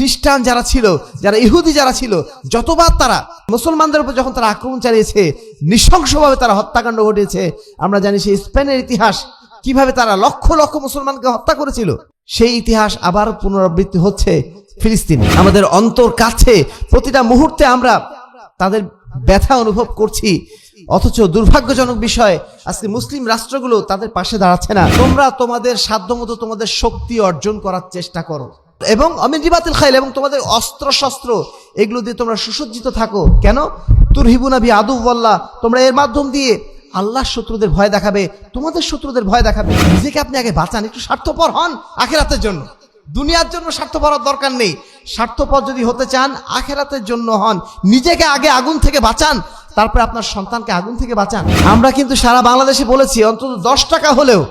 খ্রিস্টান যারা ছিল, যারা ইহুদি যারা ছিল, যতবার তারা মুসলমানদের উপর যখন তারা আক্রমণ চালিয়েছে, নৃশংসভাবে তারা হত্যাকাণ্ড ঘটিয়েছে। আমরা জানি সেই স্পেনের ইতিহাস, কিভাবে তারা লক্ষ লক্ষ মুসলমানকে হত্যা করেছিল। সেই ইতিহাস আবার পুনরাবৃত্তি হচ্ছে ফিলিস্তিনে। আমাদের অন্তর কাছে প্রতিটা মুহূর্তে আমরা তাদের ব্যথা অনুভব করছি। অথচ দুর্ভাগ্যজনক বিষয়, আজকে মুসলিম রাষ্ট্রগুলো তাদের পাশে দাঁড়াচ্ছে না। তোমরা তোমাদের সাধ্যমতো তোমাদের শক্তি অর্জন করার চেষ্টা করো এবং অমিরিবাতিল খাইল, এবং তোমাদের অস্ত্র শস্ত্র এগুলো দিয়ে তোমরা সুসজ্জিত থাকো। কেন? তুরহিবুনা বি আদুওয়াল্লাহ, তোমরা এর মাধ্যম দিয়ে আল্লাহর শত্রুদের ভয় দেখাবে, তোমাদের শত্রুদের ভয় দেখাবে। নিজেকে আপনি আগে বাঁচান, একটু স্বার্থপর হন আখিরাতের জন্য। দুনিয়ার জন্য স্বার্থপর হওয়ার দরকার নেই। স্বার্থপর যদি হতে চান আখিরাতের জন্য হন। নিজেকে আগে আগুন থেকে বাঁচান, তারপরে আপনার সন্তানকে আগুন থেকে বাঁচান। আমরা কিন্তু সারা বাংলাদেশে বলেছি অন্তত 10 টাকা হলেও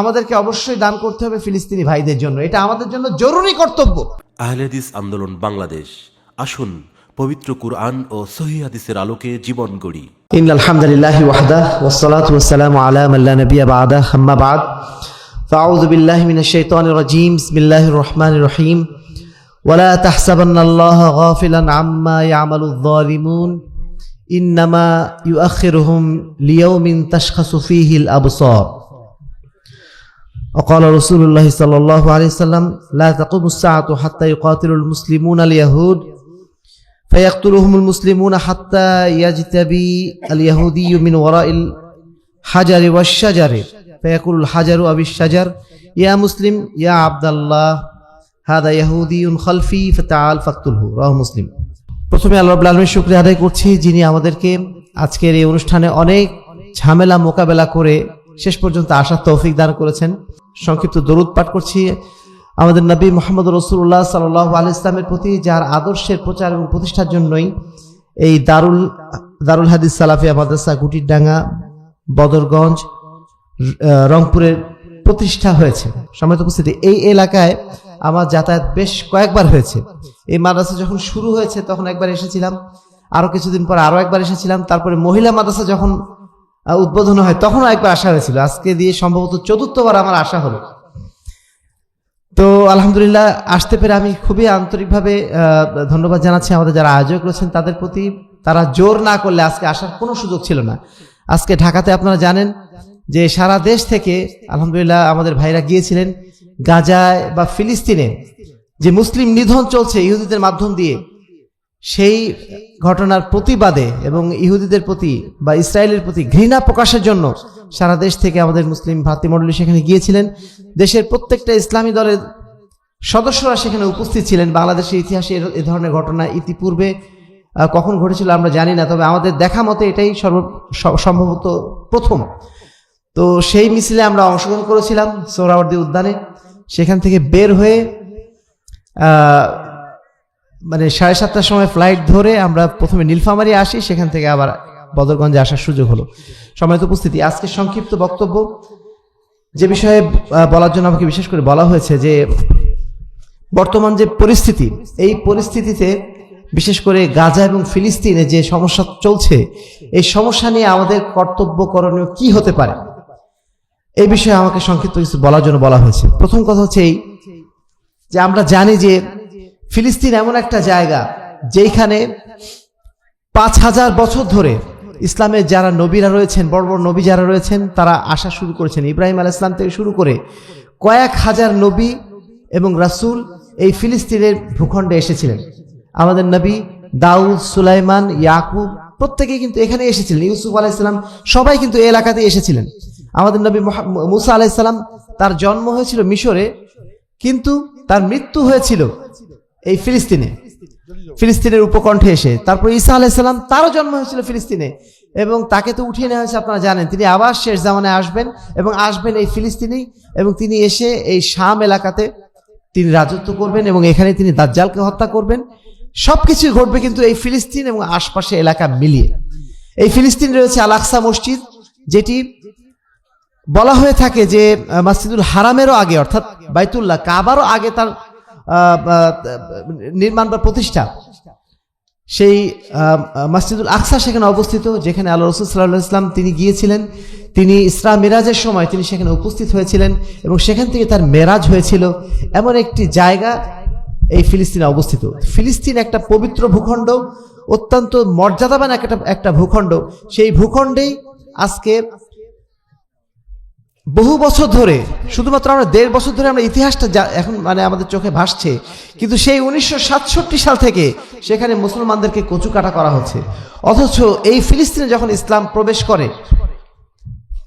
আমাদেরকে অবশ্যই দান করতে হবে ফিলিস্তিনি ভাইদের জন্য। এটা আমাদের জন্য জরুরি কর্তব্য। আহলে হাদিস আন্দোলন বাংলাদেশ, আসুন পবিত্র কুরআন ও সহিহ হাদিসের আলোকে জীবন গড়ি। ইন্নাল হামদুলিল্লাহি ওয়াহদাহ ওয়াসসালাতু ওয়াসসালামু আলা মান লা নাবিয়্যা বা'দাহ, আম্মা বা'দ। ফাআউযু বিল্লাহি মিনাশ শাইতানির রাজীম। বিসমিল্লাহির রহমানির রহিম। ওয়ালা তাহসাবান্নাল্লাহা গাফিলান আম্মা ইয়া'মালুয যালিমুন ইন্নামা ইউআখিরুহুম লিয়াউমিন তাশখাসু ফীহিল আবসার। وقال رسول الله صلى الله عليه وسلم لا تقوم الساعة حتى يقاتل المسلمون اليهود فيقتلهم المسلمون حتى يجتبي اليهودي من وراء الحجر والشجر فيقول الحجر أو الشجر يا مسلم يا عبد الله هذا يهودي خلفي فتعال فاقتله. رواه مسلم. প্রথমে আল্লাহ রাব্বুল আলামিনের শুকরিয়া আদায় করছি, যিনি আমাদেরকে আজকের এই অনুষ্ঠানে অনেক ঝামেলা মোকাবেলা করে শেষ পর্যন্ত আসার তৌফিক দান করেছেন। সংক্ষিপ্ত দরুদ পাঠ করছি আমাদের নবী মুহাম্মদ রাসূলুল্লাহ সাল্লাল্লাহু আলাইহি ওয়াসাল্লামের প্রতি, যার আদর্শের প্রচার এবং প্রতিষ্ঠার জন্যই এই দারুল হাদিস সালাফিয়া মাদ্রাসা গুটিরডাঙ্গা, বদরগঞ্জ, রংপুরের প্রতিষ্ঠা হয়েছে। সম্মানিত উপস্থিতি, এই এলাকায় আমার যাতায়াত বেশ কয়েকবার হয়েছে। এই মাদ্রাসা যখন শুরু হয়েছে তখন একবার এসেছিলাম, আরো কিছুদিন পর আরো একবার এসেছিলাম, তারপরে মহিলা মাদ্রাসা যখন উদ্বোধন হয় তখনও একবার আসা হয়েছিল। আজকে দিয়ে সম্ভবত ৪র্থবার আমার আসা হলো। তো আলহামদুলিল্লাহ, আসতে পেরে আমি খুবই আন্তরিকভাবে ধন্যবাদ জানাচ্ছি আমাদের যারা আয়োজক রয়েছেন তাদের প্রতি। তারা জোর না করলে আজকে আসার কোনো সুযোগ ছিল না। আজকে ঢাকাতে আপনারা জানেন যে সারা দেশ থেকে আলহামদুলিল্লাহ আমাদের ভাইরা গিয়েছিলেন। গাজায় বা ফিলিস্তিনে যে মুসলিম নিধন চলছে ইহুদিদের মাধ্যম দিয়ে, সেই ঘটনার প্রতিবাদে এবং ইহুদিদের প্রতি বা ইসরায়েলের প্রতি ঘৃণা প্রকাশের জন্য সারা দেশ থেকে আমাদের মুসলিম ভাতৃমণ্ডলী সেখানে গিয়েছিলেন। দেশের প্রত্যেকটা ইসলামী দলের সদস্যরা সেখানে উপস্থিত ছিলেন। বাংলাদেশের ইতিহাসে এ ধরনের ঘটনা ইতিপূর্বে কখন ঘটেছিল আমরা জানি না, তবে আমাদের দেখা মতে এটাই সম্ভবত প্রথম। তো সেই মিছিলে আমরা অংশগ্রহণ করেছিলাম সোহরাওয়ার্দী উদ্যানে। সেখান থেকে বের হয়ে মানে 7:30টার সময় ফ্লাইট ধরে আমরা প্রথমে নীলফামারী আসি, সেখান থেকে আবার বদরগঞ্জে আসার সুযোগ হলো। সম্মানিত উপস্থিতি, আজকে সংক্ষিপ্ত বক্তব্য যে বিষয়ে বলার জন্য আমাকে বিশেষ করে বলা হয়েছে যে বর্তমান যে পরিস্থিতি, এই পরিস্থিতিতে বিশেষ করে গাজা এবং ফিলিস্তিনে যে সমস্যা চলছে, এই সমস্যা নিয়ে আমাদের কর্তব্য করণীয় কি হতে পারে, এই বিষয়ে আমাকে সংক্ষিপ্ত কিছু বলার জন্য বলা হয়েছে। প্রথম কথা হচ্ছে এই যে আমরা জানি যে ফিলিস্তিন এমন একটা জায়গা যেখানে 5000 বছর ধরে ইসলামের যারা নবীরা রয়েছেন, বড় বড় নবী যারা রয়েছেন, তারা আসা শুরু করেছেন। ইব্রাহিম আলাইহিস সালাম থেকে শুরু করে কয়েক হাজার নবী এবং রাসূল এই ফিলিস্তিনের ভূখণ্ডে এসেছিলেন। আমাদের নবী দাউদ, সুলাইমান, ইয়াকুব প্রত্যেকেই কিন্তু এখানে এসেছিলেন। ইউসুফ আলাইহিস সালাম সবাই কিন্তু এই এলাকাতে এসেছিলেন। আমাদের নবী মুসা আলাইহিস সালাম, তার জন্ম হয়েছিল মিশরে, কিন্তু তার মৃত্যু হয়েছিল এই ফিলিস্তিনের উপকণ্ঠে এসে। তারপর ঈসা আলাইহিস সালাম, তারও জন্ম হয়েছিল ফিলিস্তিনে, এবং তাকে তো উঠিয়ে নেওয়া হয়েছে। আপনারা জানেন তিনি আবার শেষ জামানায় আসবেন এবং আসবেন এই ফিলিস্তিনেই, এবং তিনি এসে এই শাম এলাকাতে তিনি রাজত্ব করবেন এবং এখানে তিনি দাজ্জালকে হত্যা করবেন। সবকিছু ঘটবে কিন্তু এই ফিলিস্তিন এবং আশপাশে এলাকা মিলিয়ে। এই ফিলিস্তিন রয়েছে আল আকসা মসজিদ, যেটি বলা হয়ে থাকে যে মসজিদুল হারামেরও আগে, অর্থাৎ বাইতুল্লাহ কাবারও আগে তার নির্মাণ বা প্রতিষ্ঠা। সেই মসজিদুল আকসা সেখানে অবস্থিত, যেখানে আল্লাহ রাসূল সাল্লাল্লাহু আলাইহি ওয়াসাল্লাম তিনি গিয়েছিলেন। তিনি ইসরা মিরাজের সময় তিনি সেখানে উপস্থিত হয়েছিলেন এবং সেখান থেকে তার মেরাজ হয়েছিল। এমন একটি জায়গা এই ফিলিস্তিনে অবস্থিত। ফিলিস্তিন একটা পবিত্র ভূখণ্ড, অত্যন্ত মর্যাদাবান একটা ভূখণ্ড। সেই ভূখণ্ডেই আজকে বহু বছর ধরে, শুধুমাত্র আমরা 1.5 বছর ধরে আমরা ইতিহাসটা এখন মানে আমাদের চোখে ভাসছে, কিন্তু সেই 1967 সাল থেকে সেখানে মুসলমানদেরকে কচুকাটা করা হচ্ছে। অথচ এই ফিলিস্তিনে যখন ইসলাম প্রবেশ করে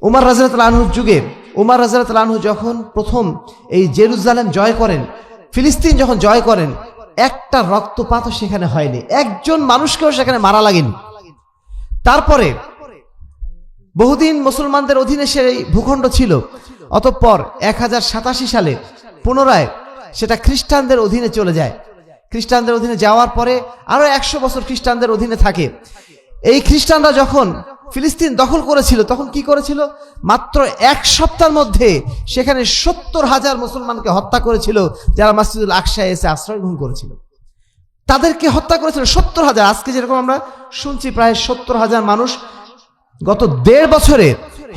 উমর রাদিয়াল্লাহু আনহুর যুগে, উমর রাদিয়াল্লাহু আনহু যখন প্রথম এই জেরুজালেম জয় করেন, ফিলিস্তিন যখন জয় করেন, একটা রক্তপাতও সেখানে হয়নি, একজন মানুষকেও সেখানে মারা লাগেনি। তারপরে বহুদিন মুসলমানদের অধীনে সেই ভূখণ্ড ছিল। অতঃপর 1087 সালে পুনরায় সেটা খ্রিস্টানদের অধীনে চলে যায়। খ্রিস্টানদের অধীনে যাওয়ার পরে আরো 100 বছর খ্রিস্টানদের অধীনে থাকে। এই খ্রিস্টানরা যখন ফিলিস্তিন দখল করেছিল তখন কি করেছিল, মাত্র 1 সপ্তাহের মধ্যে সেখানে 70,000 মুসলমানকে হত্যা করেছিল, যারা মসজিদুল আকসায় এসে আশ্রয় গ্রহণ করেছিল। তাদেরকে হত্যা করেছিল 70,000। আজকে যেরকম আমরা শুনছি প্রায় 70,000 মানুষ গত 1.5 বছরে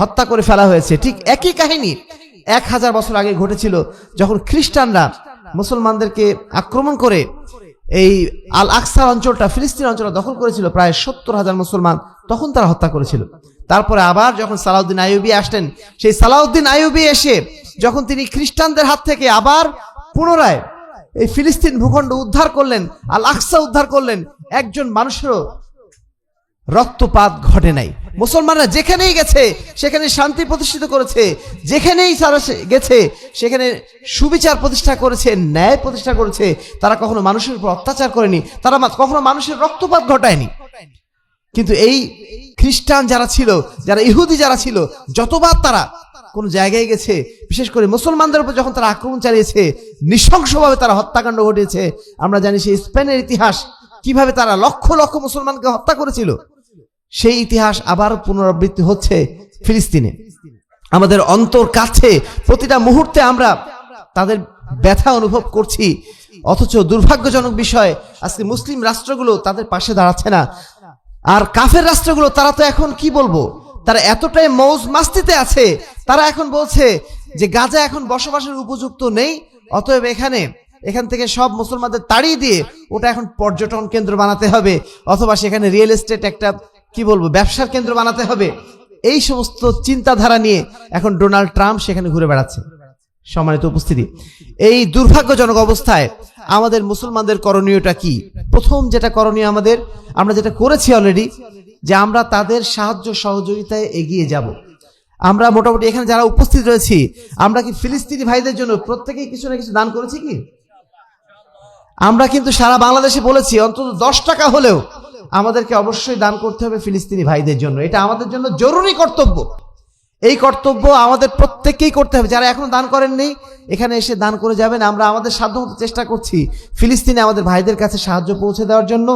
হত্যা করে ফেলা হয়েছে। ঠিক একই কাহিনী 1000 বছর আগে ঘটেছিল, যখন খ্রিস্টানরা মুসলমানদেরকে আক্রমণ করে এই আল আকসা অঞ্চলটা, ফিলিস্তিন অঞ্চলটা দখল করেছিল, প্রায় 70,000 মুসলমান তখন তারা হত্যা করেছিল। তারপরে আবার যখন সালাউদ্দিন আইয়ুবী আসলেন, সেই সালাউদ্দিন আইয়ুবী এসে যখন তিনি খ্রিস্টানদের হাত থেকে আবার পুনরায় এই ফিলিস্তিন ভূখণ্ড উদ্ধার করলেন, আল আকসা উদ্ধার করলেন, একজন মানুষেরও রক্তপাত ঘটে নাই। মুসলমানরা যেখানেই গেছে সেখানে শান্তি প্রতিষ্ঠিত করেছে, যেখানেই তারা গেছে সেখানে সুবিচার প্রতিষ্ঠা করেছে, ন্যায় প্রতিষ্ঠা করেছে। তারা কখনো মানুষের উপর অত্যাচার করেনি, তারা কখনো মানুষের রক্তপাত ঘটায়নি। কিন্তু এই খ্রিস্টান যারা ছিল, যারা ইহুদি যারা ছিল, যতবার তারা কোন জায়গায় গেছে, বিশেষ করে মুসলমানদের উপর যখন তারা আক্রমণ চালিয়েছে, নৃশংসভাবে তারা হত্যাকাণ্ড ঘটিয়েছে। আমরা জানি সেই স্পেনের ইতিহাস, কিভাবে তারা লক্ষ লক্ষ মুসলমানকে হত্যা করেছিল। সেই ইতিহাস আবার পুনরাবৃত্তি হচ্ছে ফিলিস্তিনে। আমাদের অন্তর কাছে প্রতিটা মুহূর্তে আমরা তাদের ব্যথা অনুভব করছি। অথচ দুর্ভাগ্যজনক বিষয়, আজকে মুসলিম রাষ্ট্রগুলো তাদের পাশে দাঁড়াচ্ছে না। আর কাফের রাষ্ট্রগুলো, তারা তো এখন কি বলবো, তারা এতটাই মৌজ মাস্তিতে আছে, তারা এখন বলছে যে গাজা এখন বসবাসের উপযুক্ত নেই, অতএব এখান থেকে সব মুসলমানদের তাড়িয়ে দিয়ে ওটা এখন পর্যটন কেন্দ্র বানাতে হবে, অথবা সেখানে রিয়েল এস্টেট একটা কি বলবো ব্যবসার কেন্দ্র বানাতে হবে। এই সমস্ত চিন্তাধারা নিয়ে এখন ডোনাল্ড ট্রাম্প সেখানে ঘুরে বেড়াচ্ছে। সম্মানিত উপস্থিতি, এই দুর্ভাগ্যজনক অবস্থায় আমাদের মুসলমানদের করণীয়টা কি? প্রথম যেটা করণীয় আমাদের, আমরা যেটা করেছি অলরেডি, যে আমরা তাদের সাহায্য সহযোগিতায় এগিয়ে যাব। আমরা মোটামুটি এখানে যারা উপস্থিত রয়েছি, আমরা কি ফিলিস্তিনি ভাইদের জন্য প্রত্যেকেই কিছু না কিছু দান করেছি কি? আমরা কিন্তু সারা বাংলাদেশে বলেছি অন্তত 10 টাকা হলেও আমাদেরকে অবশ্যই দান করতে হবে ফিলিস্তিনি ভাইদের জন্য। এটা আমাদের জন্য জরুরি কর্তব্য। এই কর্তব্য আমাদের প্রত্যেককেই করতে হবে। যারা এখনো দান করেননি, এখানে এসে দান করে যাবেন। আমরা আমাদের সাধ্যমতো চেষ্টা করছি ফিলিস্তিনে আমাদের ভাইদের কাছে সাহায্য পৌঁছে দেওয়ার জন্য।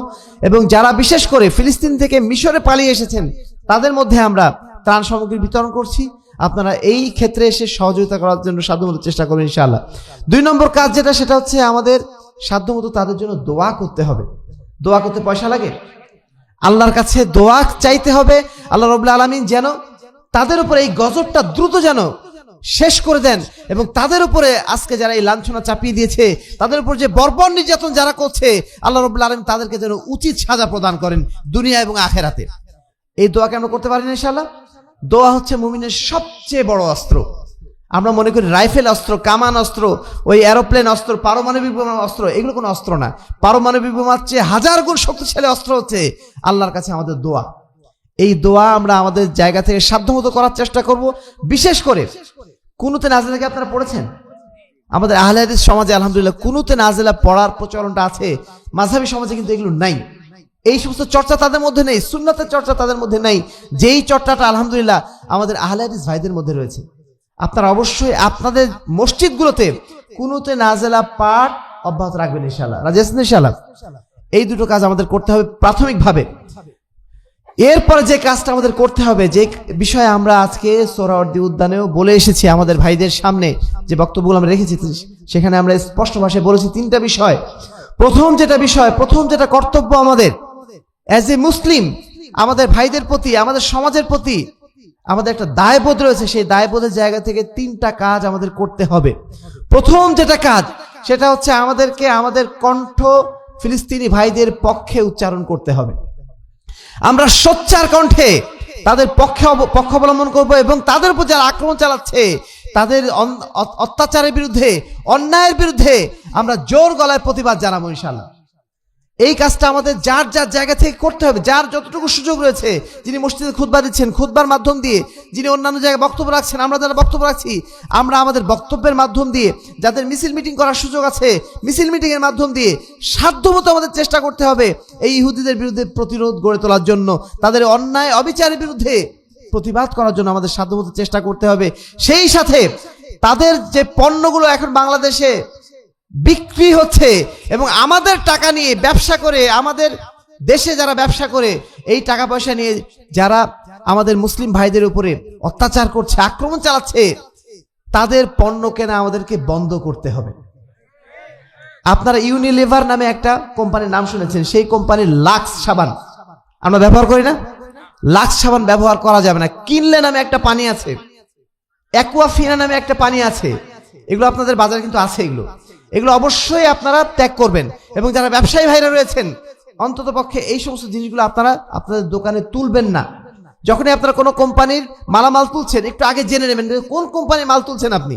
এবং যারা বিশেষ করে ফিলিস্তিন থেকে মিশরে পালিয়ে এসেছেন, তাদের মধ্যে আমরা ত্রাণ সামগ্রী বিতরণ করছি। আপনারা এই ক্ষেত্রে এসে সহযোগিতা করার জন্য সাধ্যমতো চেষ্টা করবেন ইনশাআল্লাহ। 2 নম্বর কাজ যেটা, সেটা হচ্ছে আমাদের সাধ্যমতো তাদের জন্য দোয়া করতে হবে। দোয়া করতে পয়সা লাগে? আল্লাহর কাছে দোয়া চাইতে হবে, আল্লাহ রাব্বুল আলামিন যেন তাদের উপরে এই গজবটা দ্রুত যেন শেষ করে দেন, এবং তাদের উপরে আজকে যারা এই লাঞ্ছনা চাপিয়ে দিয়েছে, তাদের উপর যে বর্বর নির্যাতন যারা করছে, আল্লাহ রাব্বুল আলামিন তাদেরকে যেন উচিত সাজা প্রদান করেন দুনিয়া এবং আখেরাতে। এই দোয়া কেন করতে পারেন ইনশাআল্লাহ? দোয়া হচ্ছে মুমিনের সবচেয়ে বড় অস্ত্র। আমরা মনে করি রাইফেল অস্ত্র, কামান অস্ত্র, ওই এরোপ্লেন অস্ত্র, পারমাণবিক বোমা অস্ত্র, এগুলো কোনো অস্ত্র না। পারমাণবিক বোমার চেয়ে 1000 গুণ শক্তিশালী অস্ত্র হচ্ছে আল্লাহর কাছে আমাদের দোয়া। এই দোয়া আমরা আমাদের জায়গা থেকে সাধ্যমতো করার চেষ্টা করব। বিশেষ করে কুনুতে নাজিলা কি আপনারা পড়েছেন? আমাদের আহলে হাদিস সমাজে আলহামদুলিল্লাহ কুনুতে নাজিলা পড়ার প্রচলনটা আছে, মাযহাবী সমাজে কিন্তু এগুলো নাই। এই সমস্ত চর্চা তাদের মধ্যে নেই, সুন্নাতের চর্চা তাদের মধ্যে নাই, যেই চর্চাটা আলহামদুলিল্লাহ আমাদের আহলে হাদিস ভাইদের মধ্যে রয়েছে। আপনারা অবশ্যই আপনাদের মসজিদগুলোতে কুনুতে নাজিলা পাঠ অব্যাহত রাখবেন ইনশাআল্লাহ। রাজি আছেন ইনশাআল্লাহ? এই দুটো কাজ আমাদের করতে হবে প্রাথমিকভাবে। এরপরে যে কাজটা আমাদের করতে হবে, যে বিষয়ে আমরা আজকে সোহরাওয়ার্দী উদ্যানেও বলে এসেছি, আমাদের ভাইদের সামনে যে বক্তব্যগুলো আমরা রেখেছি সেখানে আমরা স্পষ্ট ভাষায় বলেছি 3টা বিষয়। প্রথম যেটা কর্তব্য আমাদের অ্যাজ এ মুসলিম, আমাদের ভাইদের প্রতি, আমাদের সমাজের প্রতি আমাদের একটা দায়বোধ রয়েছে। সেই দায়বোধের জায়গা থেকে 3টা কাজ আমাদের করতে হবে। প্রথম যেটা কাজ, সেটা হচ্ছে আমাদেরকে আমাদের কণ্ঠ ফিলিস্তিনি ভাইদের পক্ষে উচ্চারণ করতে হবে। আমরা সোচ্চার কণ্ঠে তাদের পক্ষ অবলম্বন করব এবং তাদের উপর যারা আক্রমণ চালাচ্ছে তাদের অত্যাচারের বিরুদ্ধে, অন্যায়ের বিরুদ্ধে আমরা জোর গলায় প্রতিবাদ জানাবো ইনশাআল্লাহ। এই কাজটা আমাদের যার যার জায়গা থেকে করতে হবে। যার যতটুকু সুযোগ রয়েছে, যিনি মসজিদে খুতবা দিচ্ছেন, খুতবার মাধ্যম দিয়ে, যিনি অন্যান্য জায়গায় বক্তব্য রাখছেন, আমরা যারা বক্তব্য রাখছি, আমরা আমাদের বক্তব্যের মাধ্যম দিয়ে, যাদের মিছিল মিটিং করার সুযোগ আছে, মিছিল মিটিং এর মাধ্যম দিয়ে সাধ্যমতো আমাদের চেষ্টা করতে হবে এই ইহুদিদের বিরুদ্ধে প্রতিরোধ গড়ে তোলার জন্য, তাদের অন্যায় অবিচারের বিরুদ্ধে প্রতিবাদ করার জন্য আমাদের সাধ্যমতো চেষ্টা করতে হবে। সেই সাথে তাদের যে পণ্যগুলো এখন বাংলাদেশে বিক্রি হচ্ছে এবং আমাদের টাকা নিয়ে ব্যবসা করে, আমাদের দেশে যারা ব্যবসা করে এই টাকা পয়সা নিয়ে যারা আমাদের মুসলিম ভাইদের উপরে অত্যাচার করছে, আক্রমণ চালাচ্ছে, তাদের পণ্য কেনা আমাদেরকে বন্ধ করতে হবে। আপনারা ইউনিলিভার নামে একটা কোম্পানির নাম শুনেছেন, সেই কোম্পানির লাক্স সাবান আমরা ব্যবহার করি না? লাক্স সাবান ব্যবহার করা যাবে না। কিনলে নামে একটা পানি আছে, অ্যাকুয়াফিনা নামে একটা পানি আছে, এগুলো আপনাদের বাজারে কিন্তু আছে। এগুলো অবশ্যই আপনারা ত্যাগ করবেন। এবং যারা ব্যবসায়ী ভাইরা রয়েছেন, অন্তত পক্ষে এই সমস্ত জিনিসগুলো আপনারা আপনাদের দোকানে তুলবেন না। যখনই আপনারা কোনো কোম্পানির মালামাল তুলছেন, একটু আগে জেনে নেবেন কোন কোম্পানির মাল তুলছেন। আপনি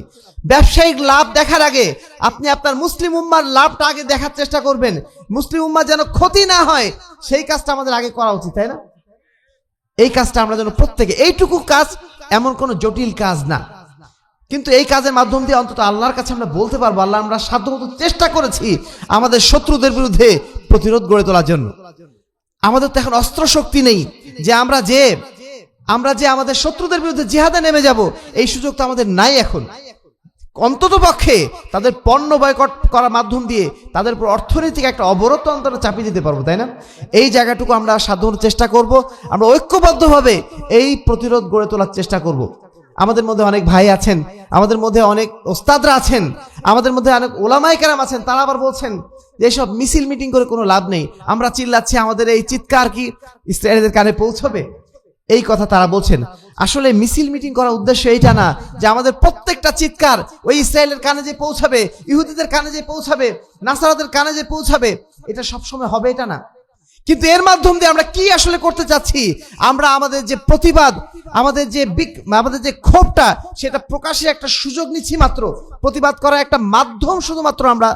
ব্যবসায়িক লাভ দেখার আগে আপনি আপনার মুসলিম উম্মার লাভটা আগে দেখার চেষ্টা করবেন। মুসলিম উম্মার যেন ক্ষতি না হয়, সেই কাজটা আমাদের আগে করা উচিত, তাই না? এই কাজটা আমরা যেন প্রত্যেকে, এইটুকু কাজ এমন কোনো জটিল কাজ না, কিন্তু এই কাজের মাধ্যম দিয়ে অন্তত আল্লাহর কাছে আমরা বলতে পারবো, আল্লাহ, আমরা সাধ্যমতো চেষ্টা করেছি আমাদের শত্রুদের বিরুদ্ধে প্রতিরোধ গড়ে তোলার জন্য। আমাদের তো এখন অস্ত্র শক্তি নেই যে আমরা যে আমাদের শত্রুদের বিরুদ্ধে জিহাদে নেমে যাব, এই সুযোগ তো আমাদের নাই এখন। অন্তত পক্ষে তাদের পণ্য বয়কট করার মাধ্যম দিয়ে তাদের উপর অর্থনৈতিক একটা অবরোধ অন্তত চাপিয়ে দিতে পারবো, তাই না? এই জায়গাটুকু আমরা সাধারণ চেষ্টা করব, আমরা ঐক্যবদ্ধভাবে এই প্রতিরোধ গড়ে তোলার চেষ্টা করব। আমাদের মধ্যে অনেক ভাই আছেন, আমাদের মধ্যে অনেক ওস্তাদরা আছেন, আমাদের মধ্যে অনেক ওলামায়ে কেরাম আছেন, তারা আবার বলছেন যে এসব মিছিল মিটিং করে কোনো লাভ নেই, আমরা চিল্লাচ্ছি, আমাদের এই চিৎকার কি ইসরায়েলের কানে পৌঁছবে? এই কথা তারা বলছেন। আসলে মিছিল মিটিং করার উদ্দেশ্য এইটা না যে আমাদের প্রত্যেকটা চিৎকার ওই ইসরায়েলের কানে যে পৌঁছাবে, ইহুদিদের কানে যে পৌঁছাবে, নাসারাদের কানে যে পৌঁছাবে, এটা সবসময় হবে এটা না। কিন্তু এর মাধ্যম দিয়ে আমরা কি আসলে করতে চাচ্ছি? আমরা আমাদের যে প্রতিবাদ, আমাদের যে ক্ষোভটা, সেটা প্রকাশে একটা সুযোগ নিচ্ছি মাত্র, প্রতিবাদ করার একটা মাধ্যম শুধুমাত্র আমরা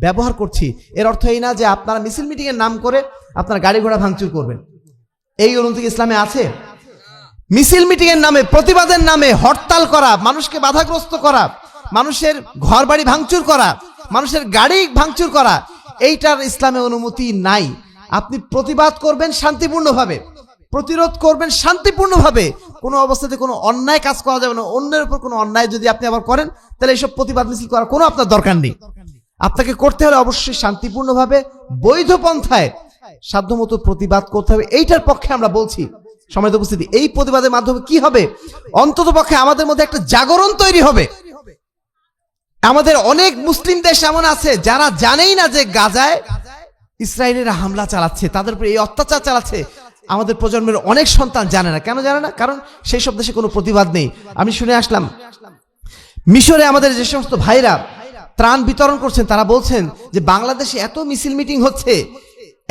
ব্যবহার করছি। এর অর্থ এই না যে আপনারা মিছিল মিটিং এর নাম করে আপনার গাড়ি ঘোড়া ভাঙচুর করবেন। এই অনুমতি ইসলামে আছে? মিছিল মিটিং এর নামে, প্রতিবাদের নামে হরতাল করা, মানুষকে বাধাগ্রস্ত করা, মানুষের ঘর বাড়ি ভাঙচুর করা, মানুষের গাড়ি ভাঙচুর করা, এইটার ইসলামে অনুমতি নাই। আপনি প্রতিবাদ করবেন শান্তিপূর্ণভাবে, প্রতিরোধ করবেন শান্তিপূর্ণভাবে, কোনো অবস্থাতে কোনো অন্যায় কাজ করা যাবে না। অন্যের উপর কোনো অন্যায় যদি আপনি আবার করেন, তাহলে এইসব প্রতিবাদ মিছিল করার কোনো আপনার দরকার নেই। আপনাকে করতে হলে অবশ্যই শান্তিপূর্ণভাবে, বৈধ পন্থায় সাধ্যমতো প্রতিবাদ করতে হবে। এইটার পক্ষে আমরা বলছি। সম্মানিত উপস্থিতি, এই প্রতিবাদের মাধ্যমে কি হবে? অন্তত পক্ষে আমাদের মধ্যে একটা জাগরণ তৈরি হবে। আমাদের অনেক মুসলিম দেশ এমন আছে যারা জানেই না যে গাজায় ইসরায়েলেরা হামলা চালাচ্ছে, তাদের উপরে এই অত্যাচার চালাচ্ছে। আমাদের প্রজন্মের অনেক সন্তান জানে না। কেন জানে না? কারণ সেই সব দেশে কোনো প্রতিবাদ নেই। আমি শুনে আসলাম মিশরে আমাদের যে সমস্ত ভাইরা ত্রাণ বিতরণ করছেন, তারা বলছেন যে বাংলাদেশে এত মিছিল মিটিং হচ্ছে,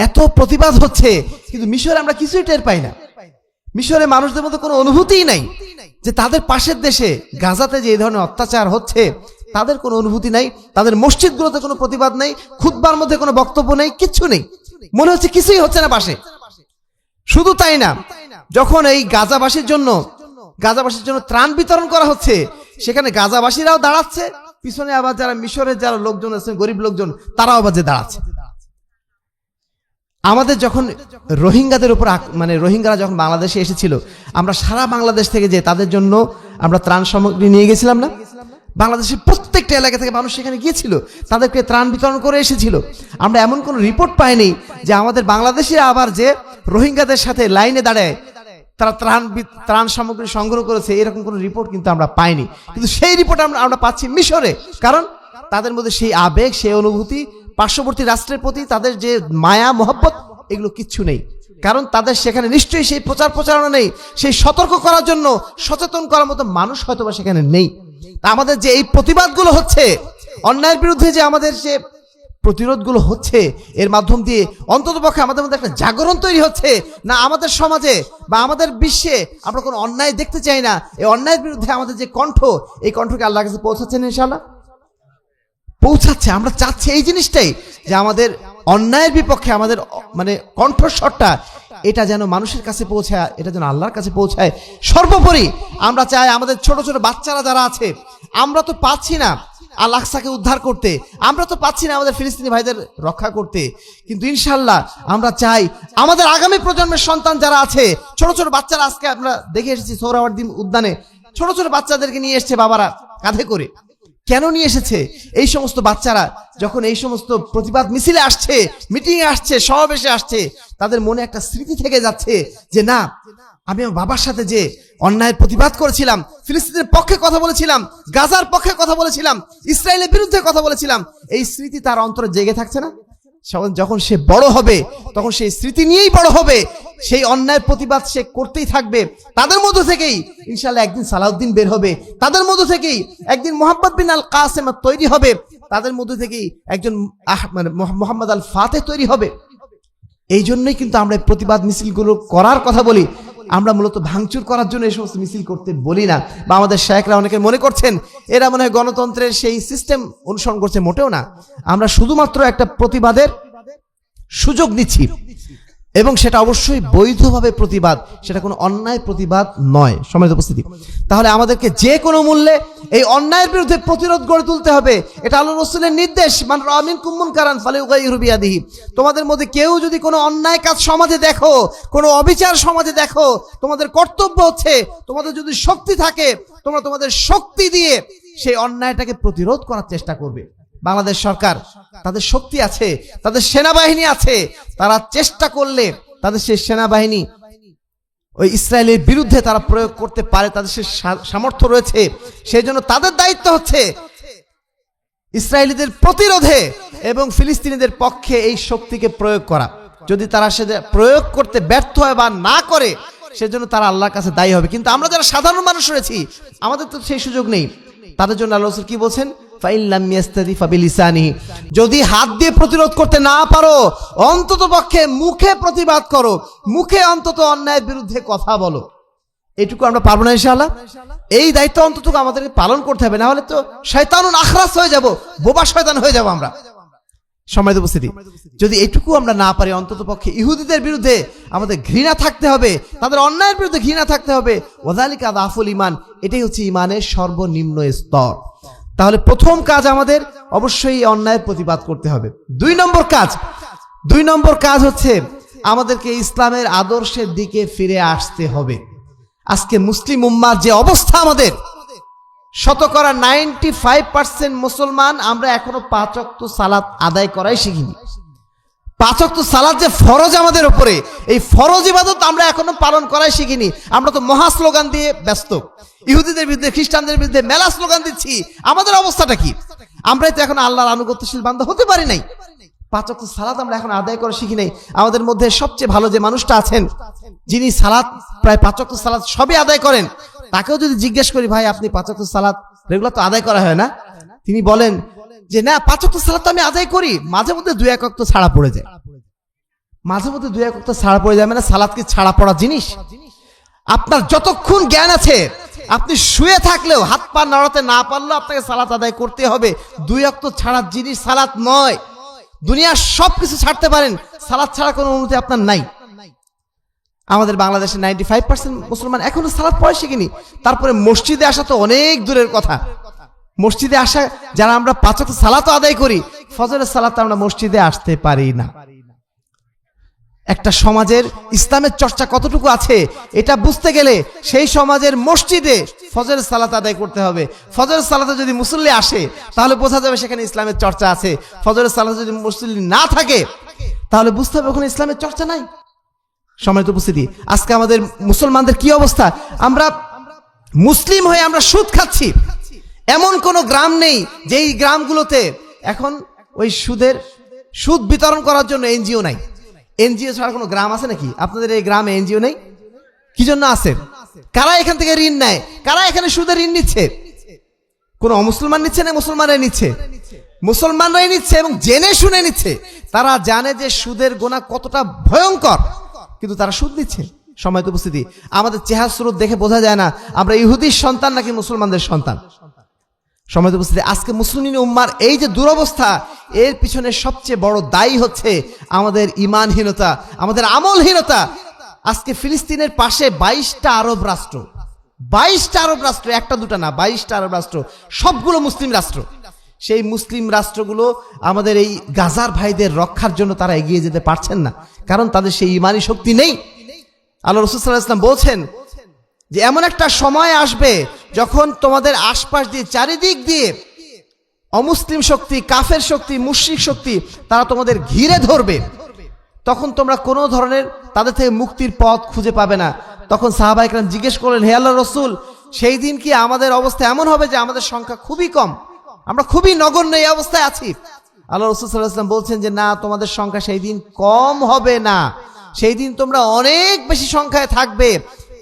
এত প্রতিবাদ হচ্ছে, কিন্তু মিশরে আমরা কিছুই টের পাই না। মিশরে মানুষদের মধ্যে কোনো অনুভূতিই নাই যে তাদের পাশের দেশে গাজাতে যে এই ধরনের অত্যাচার হচ্ছে, তাদের কোনো অনুভূতি নাই। তাদের মসজিদগুলোতে কোনো প্রতিবাদ নেই, খুতবার মধ্যে কোনো বক্তব্য নেই, কিচ্ছু নেই। মনে হচ্ছে কিছুই হচ্ছে না পাশে। শুধু তাই না, যখন এই গাজাবাসীর জন্য ত্রাণ বিতরণ করা হচ্ছে, সেখানে গাজাবাসীরাও দাঁড়াচ্ছে, পিছনে আবার যারা মিশরের যারা লোকজন আছেন, গরিব লোকজন, তারাও আবার যে দাঁড়াচ্ছে। আমাদের যখন রোহিঙ্গাদের উপর রোহিঙ্গারা যখন বাংলাদেশে এসেছিল, আমরা সারা বাংলাদেশ থেকে যে তাদের জন্য আমরা ত্রাণ সামগ্রী নিয়ে গেছিলাম না? বাংলাদেশের প্রত্যেকটা এলাকা থেকে মানুষ সেখানে গিয়েছিল, তাদেরকে ত্রাণ বিতরণ করে এসেছিল। আমরা এমন কোনো রিপোর্ট পাইনি যে আমাদের বাংলাদেশিরা আবার যে রোহিঙ্গাদের সাথে লাইনে দাঁড়ায় তারা ত্রাণ সামগ্রী সংগ্রহ করেছে, এরকম কোনো রিপোর্ট কিন্তু আমরা পাইনি। কিন্তু সেই রিপোর্ট আমরা পাচ্ছি মিশরে। কারণ তাদের মধ্যে সেই আবেগ, সেই অনুভূতি, পার্শ্ববর্তী রাষ্ট্রের প্রতি তাদের যে মায়া মোহব্বত, এগুলো কিচ্ছু নেই। কারণ তাদের সেখানে নিশ্চয়ই সেই প্রচারণা নেই, সেই সতর্ক করার জন্য সচেতন করার মতো মানুষ হয়তো বা সেখানে নেই। তা আমাদের যে এই প্রতিবাদগুলো হচ্ছে, অন্যায়ের বিরুদ্ধে যে আমাদের যে প্রতিরোধগুলো হচ্ছে, এর মাধ্যম দিয়ে অন্ততপক্ষে আমাদের মধ্যে একটা জাগরণ তৈরি হচ্ছে না, আমাদের সমাজে বা আমাদের বিশ্বে আমরা কোনো অন্যায় দেখতে চাই না। এই অন্যায়ের বিরুদ্ধে আমাদের যে কণ্ঠ, এই কণ্ঠকে আল্লাহর কাছে পৌঁছাচ্ছেন ইনশাআল্লাহ, পৌঁছাচ্ছে। আমরা চাচ্ছি এই জিনিসটাই, যে আমাদের অন্যায়ের বিপক্ষে আমাদের মানে কণ্ঠস্বরটা এটা যেন মানুষের কাছে পৌঁছায়, এটা যেন আল্লাহর কাছে পৌঁছায়। সর্বোপরি আমরা চাই আমাদের ছোট ছোট বাচ্চারা যারা আছে, আমরা তো পাচ্ছি না আল আকসাকে উদ্ধার করতে, আমরা তো পাচ্ছি না আমাদের ফিলিস্তিনি ভাইদের রক্ষা করতে, কিন্তু ইনশাআল্লাহ আমরা চাই আমাদের আগামী প্রজন্মের সন্তান যারা আছে, ছোট ছোট বাচ্চারা, আজকে আমরা দেখে এসেছি সোহরাওয়ার্দী উদ্যানে ছোট ছোট বাচ্চাদেরকে নিয়ে এসছে বাবারা কাঁধে করে। কেন নিয়ে এসেছে? এই সমস্ত বাচ্চারা যখন এই সমস্ত প্রতিবাদ মিছিলে আসছে, মিটিংয়ে আসছে, সমাবেশে আসছে, তাদের মনে একটা স্মৃতি থেকে যাচ্ছে যে না, আমি আমার বাবার সাথে যে অন্যায়ের প্রতিবাদ করেছিলাম, ফিলিস্তিনের পক্ষে কথা বলেছিলাম, গাজার পক্ষে কথা বলেছিলাম, ইসরায়েলের বিরুদ্ধে কথা বলেছিলাম, এই স্মৃতি তার অন্তরে জেগে থাকছে না? যখন সে বড় হবে তখন সেই স্মৃতি নিয়েই বড় হবে, সেই অন্যায়ের প্রতিবাদ সে করতেই থাকবে। তাদের মধ্য থেকেই ইনশাআল্লাহ একদিন সালাউদ্দিন বের হবে, তাদের মধ্য থেকেই একদিন মোহাম্মদ বিন আল কাসেম তৈরি হবে, তাদের মধ্য থেকেই একজন মোহাম্মদ আল ফাতেহ তৈরি হবে। এই জন্যই কিন্তু আমরা প্রতিবাদ মিছিলগুলো করার কথা বলি। আমরা মূলত ভাঙচুর করার জন্য এই সমস্ত মিছিল করতে বলি না। বা আমাদের শায়েখরা অনেকে মনে করছেন এরা মনে হয় গণতন্ত্রের সেই সিস্টেম অনুসরণ করছে, মোটেও না। আমরা শুধুমাত্র একটা প্রতিবাদের সুযোগ দিচ্ছি, এবং সেটা অবশ্যই বৈধভাবে প্রতিবাদ, সেটা কোনো অন্যায় প্রতিবাদ নয়। সম্মানিত উপস্থিতি, তাহলে আমাদেরকে যে কোনো মূল্যে এই অন্যায়ের বিরুদ্ধে প্রতিরোধ গড়ে তুলতে হবে। এটা আল্লাহর রাসূলের নির্দেশ, মান রাআ মিনকুম মুনকারান ফালিয়ুগাইয়িরহু বিয়াদিহি। তোমাদের মধ্যে কেউ যদি কোনো অন্যায় কাজ সমাজে দেখো, কোনো অবিচার সমাজে দেখো, তোমাদের কর্তব্য হচ্ছে, তোমাদের যদি শক্তি থাকে, তোমরা তোমাদের শক্তি দিয়ে সেই অন্যায়টাকে প্রতিরোধ করার চেষ্টা করবে। বাংলাদেশ সরকার, তাদের শক্তি আছে, তাদের সেনাবাহিনী আছে, তারা চেষ্টা করলে তাদের সেই সেনাবাহিনী ওই ইসরায়েলের বিরুদ্ধে তারা প্রয়োগ করতে পারে, তাদের সে সামর্থ্য রয়েছে। সেই জন্য তাদের দায়িত্ব হচ্ছে ইসরায়েলিদের প্রতিরোধে এবং ফিলিস্তিনিদের পক্ষে এই শক্তিকে প্রয়োগ করা। যদি তারা সেটা প্রয়োগ করতে ব্যর্থ হয় বা না করে, সেজন্য তারা আল্লাহর কাছে দায়ী হবে। কিন্তু আমরা যারা সাধারণ মানুষ রয়েছি, আমাদের তো সেই সুযোগ নেই। তাদের জন্য আল্লাহ রাসূল কি বলছেন? যদি হাত দিয়ে প্রতিরোধ করতে না পারো, অন্তত পক্ষে মুখে প্রতিবাদ করো, মুখে অন্তত অন্যায়ের বিরুদ্ধে কথা বলো। এটুকু আমরা পারবো না ইনশাআল্লাহ? এই দায়িত্ব অন্তত আমাদেরকে পালন করতে হবে, না হলে তো শয়তানুন আখরাস হয়ে যাব, বোবা শয়তান হয়ে যাব আমরা। সম্মানিত উপস্থিতি, যদি এটুকু আমরা না পারি, অন্তত পক্ষে ইহুদিদের বিরুদ্ধে আমাদের ঘৃণা থাকতে হবে, তাদের অন্যায়ের বিরুদ্ধে ঘৃণা থাকতে হবে। ওয়াযালিকা আযআফুল ঈমান, এটাই হচ্ছে ঈমানের সর্বনিম্ন স্তর। তাহলে প্রথম কাজ আমাদের অবশ্যই অন্যায়ের প্রতিবাদ করতে হবে। দুই নম্বর কাজ হচ্ছে আমাদেরকে ইসলামের আদর্শের দিকে ফিরে আসতে হবে। আজকে মুসলিম উম্মার যে অবস্থা, আমাদের শতকরা 95% মুসলমান আমরা এখনো 5 ওয়াক্ত সালাত আদায় করাই শিখিনি। 5 ওয়াক্ত সালাত যে ফরজ আমাদের উপরে, এই ফরজ ইবাদত আমরা এখনো পালন করাই শিখিনি। আমরা তো মহা স্লোগান দিয়ে ব্যস্ত, ইহুদিদের বিরুদ্ধে, খ্রিস্টানদের বিরুদ্ধে মেলা স্লোগান দিচ্ছি। আমাদের অবস্থাটা কি? আমরাই তো এখন আল্লাহর আনুগত্যশীল বান্দা হতে পারি নাই। 5 ওয়াক্ত সালাত আমরা এখন আদায় করা শিখি নাই। আমাদের মধ্যে সবচেয়ে ভালো যে মানুষটা আছেন, যিনি সালাত প্রায় 5 ওয়াক্ত সালাত সবই আদায় করেন, তাকেও যদি জিজ্ঞেস করি, ভাই আপনি 5 ওয়াক্ত সালাত রেগুলার তো আদায় করা হয় না? তিনি বলেন যে না, 5 ওয়াক্ত সালাত তো আমি আদায় করি, মাঝে মধ্যে 2-1 ওয়াক্ত ছাড়া পড়ে যায়। মাঝে মধ্যে 2-1 ওয়াক্ত ছাড়া পড়ে যায় মানে সালাত কি ছাড়া পড়া জিনিস? আপনার যতক্ষণ জ্ঞান আছে, আপনি শুয়ে থাকলেও, হাত পা নাড়াতে না পারলেও আপনাকে সালাত আদায় করতে হবে। 2 ওয়াক্ত ছাড়ার জিনিস সালাত নয়। দুনিয়ার সবকিছু ছাড়তে পারেন, সালাত ছাড়া কোনো অনুমতি আপনার নাই। আমাদের বাংলাদেশে 95% মুসলমান এখনো সালাত পড়া শিখিনি। তারপরে মসজিদে আসা তো অনেক দূরের কথা। মসজিদে আসা যারা আমরা 5 ওয়াক্ত সালাতও আদায় করি, ফজরের সালাত আমরা মসজিদে আসতে পারি না। একটা সমাজের ইসলামের চর্চা কতটুকু আছে এটা বুঝতে গেলে সেই সমাজের মসজিদে ফজরের সালাত আদায় করতে হবে। ফজরের সালাতে যদি মুসল্লি আসে, তাহলে বোঝা যাবে সেখানে ইসলামের চর্চা আছে। ফজরের সালাতে যদি মুসল্লি না থাকে, তাহলে বুঝতে হবে ওখানে ইসলামের চর্চা নাই। সম্মানিত উপস্থিতি, আজকে আমাদের মুসলমানদের কি অবস্থা? আমরা মুসলিম হয়ে আমরা সুদ খাচ্ছি। এমন কোন গ্রাম নেই যেই গ্রামগুলোতে এখন ওই সুদ বিতরণ করার জন্য এনজিও নাই। এনজিও ছাড়া কোনো গ্রাম আছে নাকি? আপনাদের এই গ্রামে এনজিও নেই? কি জন্য আছে? কারা এখান থেকে ঋণ নেয়? কারা এখানে সুদের ঋণ নিচ্ছে? কোন অমুসলমান নিচ্ছে না, মুসলমানরাই নিচ্ছে, মুসলমানরাই নিচ্ছে এবং জেনে শুনে নিচ্ছে। তারা জানে যে সুদের গোনা কতটা ভয়ঙ্কর, কিন্তু তারা সুদ দিচ্ছে। সম্মানিত উপস্থিতি, আমাদের চেহারা সুরত দেখে বোঝা যায় না আমরা ইহুদির সন্তান নাকি মুসলমানদের সন্তান। সম্মানিত উপস্থিতি, আজকে মুসলিম উম্মার এই যে দুরবস্থা, এর পিছনে সবচেয়ে বড় দায়ী হচ্ছে আমাদের ঈমানহীনতা, আমাদের আমলহীনতা। আজকে ফিলিস্তিনের পাশে 22টা আরব রাষ্ট্র, 22টা আরব রাষ্ট্র, একটা দুটা না, 22টা আরব রাষ্ট্র, সবগুলো মুসলিম রাষ্ট্র। সেই মুসলিম রাষ্ট্রগুলো আমাদের এই গাজার ভাইদের রক্ষার জন্য তারা এগিয়ে যেতে পারছেন না, কারণ তাদের সেই ঈমানি শক্তি নেই। আল্লাহ রাসূল সাল্লাল্লাহু আলাইহি ওয়াসাল্লাম বলছেন যে এমন একটা সময় আসবে যখন তোমাদের আশপাশ দিয়ে, চারিদিক দিয়ে অমুসলিম শক্তি, কাফের শক্তি, মুশরিক শক্তি তারা তোমাদের ঘিরে ধরবে। তখন তোমরা কোনো ধরনের তাদের থেকে মুক্তির পথ খুঁজে পাবে না। তখন সাহাবায়ে কেরাম জিজ্ঞেস করলেন, হে আল্লাহর রাসূল, সেই দিন কি আমাদের অবস্থা এমন হবে যে আমাদের সংখ্যা খুবই কম, আমরা খুবই নগণ্য এই অবস্থায় আছি? আল্লাহ রাসূল সাল্লাল্লাহু আলাইহি ওয়াসাল্লাম বলছেন যে না, তোমাদের সংখ্যা সেই দিন কম হবে না, সেই দিন তোমরা অনেক বেশি সংখ্যায় থাকবে,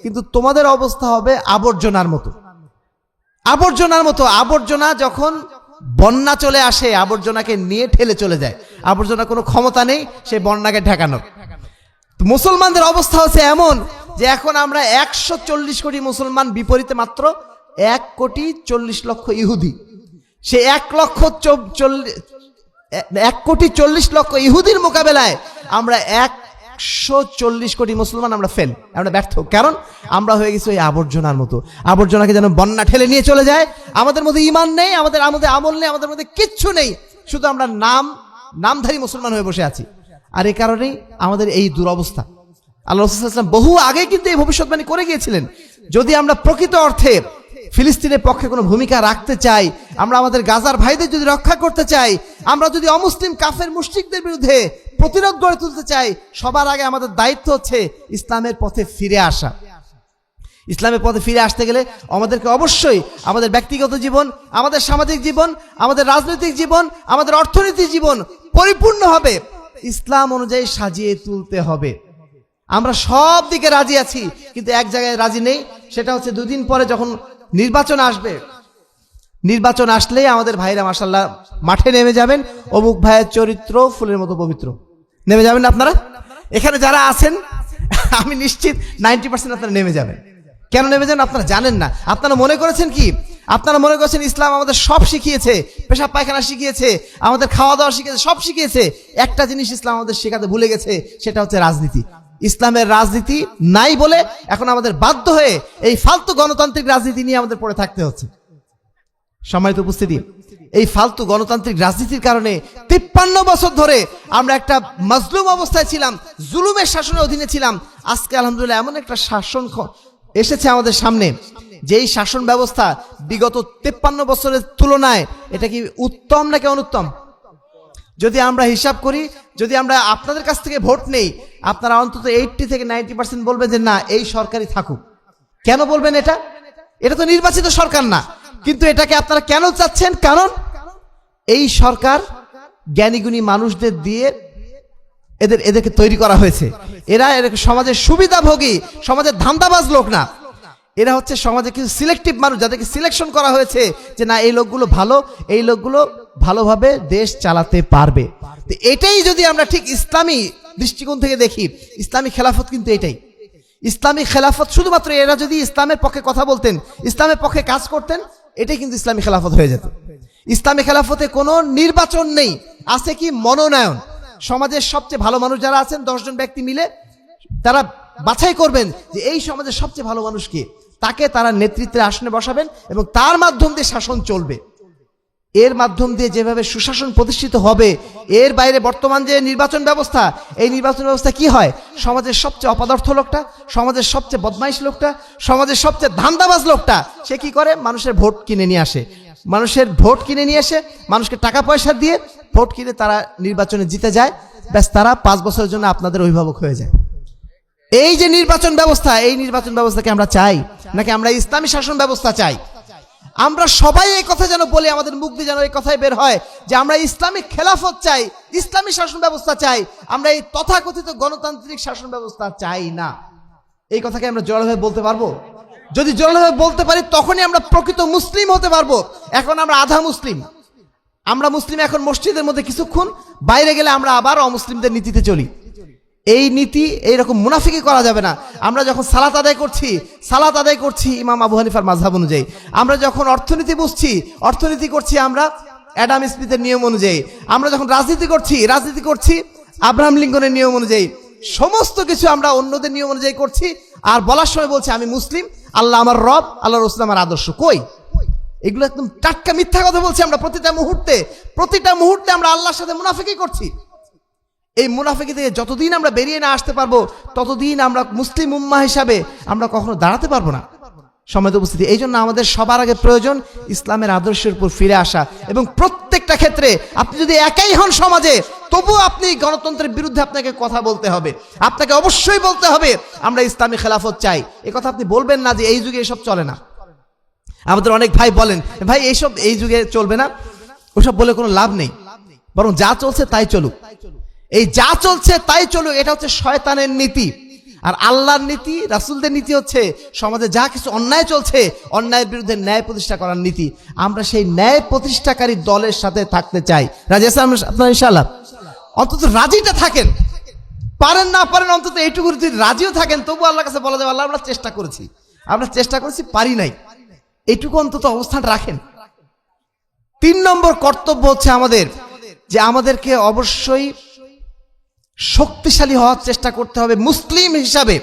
কিন্তু তোমাদের অবস্থা হবে আবর্জনার মতো। আবর্জনার মতো। আবর্জনা যখন বন্যা চলে আসে, আবর্জনাকে নিয়ে ঠেলে চলে যায়, আবর্জনার কোনো ক্ষমতা নেই সেই বন্যাকে ঠেকানোর। মুসলমানদের অবস্থা হচ্ছে এমন যে এখন আমরা 140 কোটি মুসলমান, বিপরীতে মাত্র 1,40,00,000 ইহুদি। সে 1,40,00,000 ইহুদির মোকাবেলায় আমরা 140 কোটি মুসলমান আমরা ফেল, আমরা ব্যর্থ। কারণ আমরা হয়ে গেছি ওই আবর্জনার মতো। আবর্জনাকে যেন বন্যা ঠেলে নিয়ে চলে যায়। আমাদের মধ্যে ঈমান নেই, আমাদের আমল নেই, আমাদের মধ্যে কিচ্ছু নেই, শুধু আমরা নামধারী মুসলমান হয়ে বসে আছি। আর এই কারণেই আমাদের এই দুরবস্থা। আল্লাহ রাসূল সাল্লাল্লাহু আলাইহি ওয়াসাল্লাম বহু আগে কিন্তু এই ভবিষ্যৎবাণী করে গিয়েছিলেন, যদি আমরা প্রকৃত অর্থে ফিলিস্তিনের পক্ষে কোনো ভূমিকা রাখতে চাই, আমরা আমাদের গাজার ভাইদের যদি রক্ষা করতে চাই, আমরা যদি অমুসলিম কাফের মুশরিকদের বিরুদ্ধে প্রতিরোধ গড়ে তুলতে চাই, সবার আগে আমাদের দায়িত্ব হচ্ছে ইসলামের পথে ফিরে আসা। ইসলামের পথে ফিরে আসতে গেলে আমাদেরকে অবশ্যই আমাদের ব্যক্তিগত জীবন, আমাদের সামাজিক জীবন, আমাদের রাজনৈতিক জীবন, আমাদের অর্থনৈতিক জীবন পরিপূর্ণভাবে ইসলাম অনুযায়ী সাজিয়ে তুলতে হবে। আমরা সব দিকে রাজি আছি, কিন্তু এক জায়গায় রাজি নেই, সেটা হচ্ছে 2 দিন পরে যখন নির্বাচন আসবে, নির্বাচন আসলেই আমাদের ভাইরা মাশাআল্লাহ মাঠে নেমে যাবেন, অমুক ভাইয়ের চরিত্র ফুলের মতো পবিত্র, নেমে যাবেন না আপনারা? এখানে যারা আছেন আমি নিশ্চিত 90% আপনারা নেমে যাবেন। কেন নেমে যান আপনারা জানেন না। আপনারা মনে করেছেন কি? আপনারা মনে করেছেন ইসলাম আমাদের সব শিখিয়েছে, পেশাব পায়খানা শিখিয়েছে, আমাদের খাওয়া দাওয়া শিখিয়েছে, সব শিখিয়েছে। একটা জিনিস ইসলাম আমাদের শেখাতে ভুলে গেছে, সেটা হচ্ছে রাজনীতি। ইসলামের রাজনীতি নাই বলে এখন আমাদের বাধ্য হয়ে এই ফালতু গণতান্ত্রিক রাজনীতি নিয়ে আমাদের পড়ে থাকতে হচ্ছে। সম্মানিত উপস্থিতি, এই ফালতু গণতান্ত্রিক রাজনীতির কারণে 53 বছর ধরে আমরা একটা মাজলুম অবস্থায় ছিলাম, জুলুমের শাসনের অধীনে ছিলাম। আজকে আলহামদুলিল্লাহ এমন একটা শাসন এসেছে আমাদের সামনে, যেই শাসন ব্যবস্থা বিগত 53 বছরের তুলনায় এটা কি উত্তম নাকি অনুত্তম? যদি আমরা হিসাব করি, যদি আমরা আপনাদের কাছ থেকে ভোট নেই, আপনারা অন্তত 80 থেকে 90% বলবেন যে না, এই সরকারই থাকুক। কেন বলবেন এটা? এটা তো নির্বাচিত সরকার না, কিন্তু এটাকে আপনারা কেন চাচ্ছেন? কারণ এই সরকার জ্ঞানীগুণী মানুষদের দিয়ে এদেরকে তৈরি করা হয়েছে। এরা সমাজের সুবিধাভোগী, সমাজের ধান্দাবাজ লোক না, এরা হচ্ছে সমাজে কিছু সিলেক্টিভ মানুষ, যাদেরকে সিলেকশন করা হয়েছে যে না, এই লোকগুলো ভালো, এই লোকগুলো ভালোভাবে দেশ চালাতে পারবে। তো এটাই যদি আমরা ঠিক ইসলামী দৃষ্টিকোণ থেকে দেখি, ইসলামী খেলাফত কিন্তু এটাই। ইসলামী খেলাফত শুধুমাত্র এরা যদি ইসলামের পক্ষে কথা বলতেন, ইসলামের পক্ষে কাজ করতেন, এটাই কিন্তু ইসলামী খেলাফত হয়ে যেত। ইসলামী খেলাফতে কোনো নির্বাচন নেই, আছে কি মনোনয়ন। সমাজের সবচেয়ে ভালো মানুষ যারা আছেন, 10 জন ব্যক্তি মিলে তারা বাছাই করবেন যে এই সমাজের সবচেয়ে ভালো মানুষ কে, তাকে তারা নেতৃত্বের আসনে বসাবেন এবং তার মাধ্যম দিয়ে শাসন চলবে। এর মাধ্যম দিয়ে যেভাবে সুশাসন প্রতিষ্ঠিত হবে, এর বাইরে বর্তমান যে নির্বাচন ব্যবস্থা, এই নির্বাচন ব্যবস্থা কি হয়? সমাজের সবচেয়ে অপদার্থ লোকটা, সমাজের সবচেয়ে বদমাইশ লোকটা, সমাজের সবচেয়ে ধান্দাবাজ লোকটা, সে কি করে? মানুষের ভোট কিনে নিয়ে আসে, মানুষের ভোট কিনে নিয়ে এসে মানুষকে টাকা পয়সা দিয়ে ভোট কিনে তারা নির্বাচনে জিতে যায়। ব্যাস, তারা 5 বছরের জন্য আপনাদের অভিভাবক হয়ে যায়। এই যে নির্বাচন ব্যবস্থা, এই নির্বাচন ব্যবস্থাকে আমরা চাই নাকি আমরা ইসলামী শাসন ব্যবস্থা চাই? আমরা সবাই এই কথা যেন বলি, আমাদের মুখ দিয়ে যেন এই কথাই বের হয় যে আমরা ইসলামিক খেলাফত চাই, ইসলামী শাসন ব্যবস্থা চাই, আমরা এই তথাকথিত গণতান্ত্রিক শাসন ব্যবস্থা চাই না। এই কথাকে আমরা জড়ভাবে বলতে পারবো? যদি জোরালোভাবে বলতে পারি তখনই আমরা প্রকৃত মুসলিম হতে পারবো। এখন আমরা আধা মুসলিম। আমরা মুসলিম এখন মসজিদের মধ্যে কিছুক্ষণ, বাইরে গেলে আমরা আবার অমুসলিমদের নীতিতে চলি। এই নীতি এইরকম মুনাফিকি করা যাবে না। আমরা যখন সালাত আদায় করছি ইমাম আবু হানিফার মাযহাব অনুযায়ী। আমরা যখন অর্থনীতি করছি আমরা অ্যাডাম স্মিথের নিয়ম অনুযায়ী। আমরা যখন রাজনীতি করছি আব্রাহাম লিঙ্কনের নিয়ম অনুযায়ী। সমস্ত কিছু আমরা অন্যদের নিয়ম অনুযায়ী করছি, আর বলার সময় বলছি আমি মুসলিম, আল্লাহ আমার রব, আল্লাহ রাসূল আমার আদর্শ। কই? এগুলো একদম টাটকা মিথ্যা কথা বলছি আমরা। প্রতিটা মুহূর্তে আমরা আল্লাহর সাথে মুনাফিকি করছি। এই মুনাফিকি থেকে যতদিন আমরা বেরিয়ে না আসতে পারবো ততদিন আমরা মুসলিম উম্মাহ হিসাবে আমরা কখনো দাঁড়াতে পারবো না। সম্মানিত উপস্থিতি, এই জন্য আমাদের সবার আগে প্রয়োজন ইসলামের আদর্শের উপর ফিরে আসা। এবং প্রত্যেকটা ক্ষেত্রে আপনি যদি একাই হন সমাজে, তবুও আপনি গণতন্ত্রের বিরুদ্ধে আপনাকে কথা বলতে হবে। আপনাকে অবশ্যই বলতে হবে আমরা ইসলামী খেলাফত চাই। এ কথা আপনি বলবেন না যে এই যুগে এসব চলে না। আমাদের অনেক ভাই বলেন, ভাই এইসব এই যুগে চলবে না, ওসব বলে কোনো লাভ নেই, বরং যা চলছে তাই চলুক। এই যা চলছে তাই চলুক, এটা হচ্ছে শয়তানের নীতি। আর আল্লাহর নীতি, রাসূলদের নীতি হচ্ছে সমাজে যা কিছু অন্যায় চলছে, অন্যায়ের বিরুদ্ধে ন্যায় প্রতিষ্ঠা করার নীতি। আমরা সেই ন্যায় প্রতিষ্ঠাকারী দলের সাথে থাকতে চাই। রাজি আছেন আপনারা ইনশাআল্লাহ? অন্তত রাজিটা থাকেন, পারেন না পারেন অন্তত এইটুকু যদি রাজিও থাকেন, তবু আল্লাহর কাছে বলা যাবে আল্লাহ আমরা চেষ্টা করেছি পারি নাই, এইটুকু অন্তত অবস্থান রাখেন। 3 নম্বর কর্তব্য হচ্ছে আমাদের, যে আমাদেরকে অবশ্যই শক্তিশালী হওয়ার চেষ্টা করতে হবে মুসলিম হিসাবে,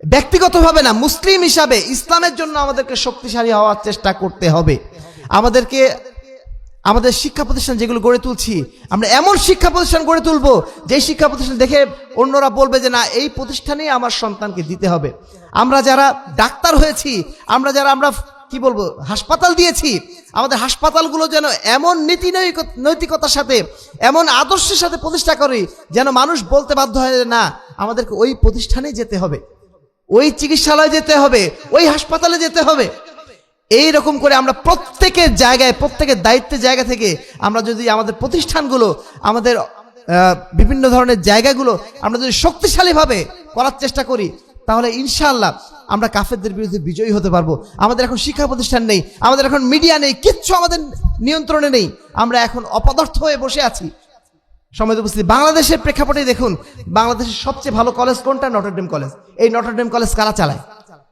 ব্যক্তিগতভাবে না, মুসলিম হিসাবে ইসলামের জন্য আমাদেরকে শক্তিশালী হওয়ার চেষ্টা করতে হবে। আমাদের শিক্ষা প্রতিষ্ঠান যেগুলো গড়ে তুলছি, আমরা এমন শিক্ষা প্রতিষ্ঠান গড়ে তুলবো যে শিক্ষা প্রতিষ্ঠান দেখে অন্যরা বলবে যে না, এই প্রতিষ্ঠানেই আমার সন্তানকে দিতে হবে। আমরা যারা ডাক্তার হয়েছি, আমরা হাসপাতাল দিয়েছি, আমাদের হাসপাতালগুলো যেন এমন নীতি নৈতিকতার সাথে, এমন আদর্শের সাথে প্রতিষ্ঠা করি যেন মানুষ বলতে বাধ্য হয় না আমাদেরকে ওই প্রতিষ্ঠানে যেতে হবে, ওই চিকিৎসালয়ে যেতে হবে, ওই হাসপাতালে যেতে হবে। এই রকম করে আমরা প্রত্যেকের দায়িত্বের জায়গা থেকে আমরা যদি আমাদের প্রতিষ্ঠানগুলো, আমাদের বিভিন্ন ধরনের জায়গাগুলো আমরা যদি শক্তিশালীভাবে করার চেষ্টা করি, তাহলে ইনশাআল্লাহ আমরা কাফেরদের বিরুদ্ধে বিজয়ী হতে পারবো। আমাদের এখন শিক্ষা প্রতিষ্ঠান নেই, আমাদের এখন মিডিয়া নেই, কিচ্ছু আমাদের নিয়ন্ত্রণে নেই, আমরা এখন অপদার্থ হয়ে বসে আছি। সম্মানিত উপস্থিতি, বাংলাদেশের প্রেক্ষাপটে দেখুন, বাংলাদেশের সবচেয়ে ভালো কলেজ কোনটা? Notre Dame college. এই নটরডেম কলেজ কারা চালায়?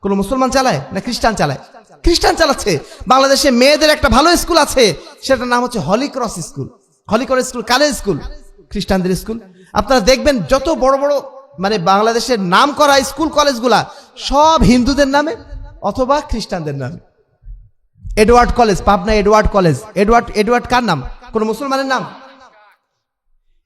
কোনো মুসলমান চালায় না খ্রিস্টান চালায়? খ্রিস্টান চালাচ্ছে। বাংলাদেশে মেয়েদের একটা ভালো স্কুল আছে, সেটার নাম হচ্ছে Holy Cross school, college school, খ্রিস্টানদের স্কুল। আপনারা দেখবেন যত বড় বড় বাংলাদেশের নাম করা স্কুল কলেজগুলা সব হিন্দুদের নামে অথবা খ্রিস্টানদের নামে। Edward college, Pabna Edward college, Edward কার নাম? কোন মুসলমানের নাম?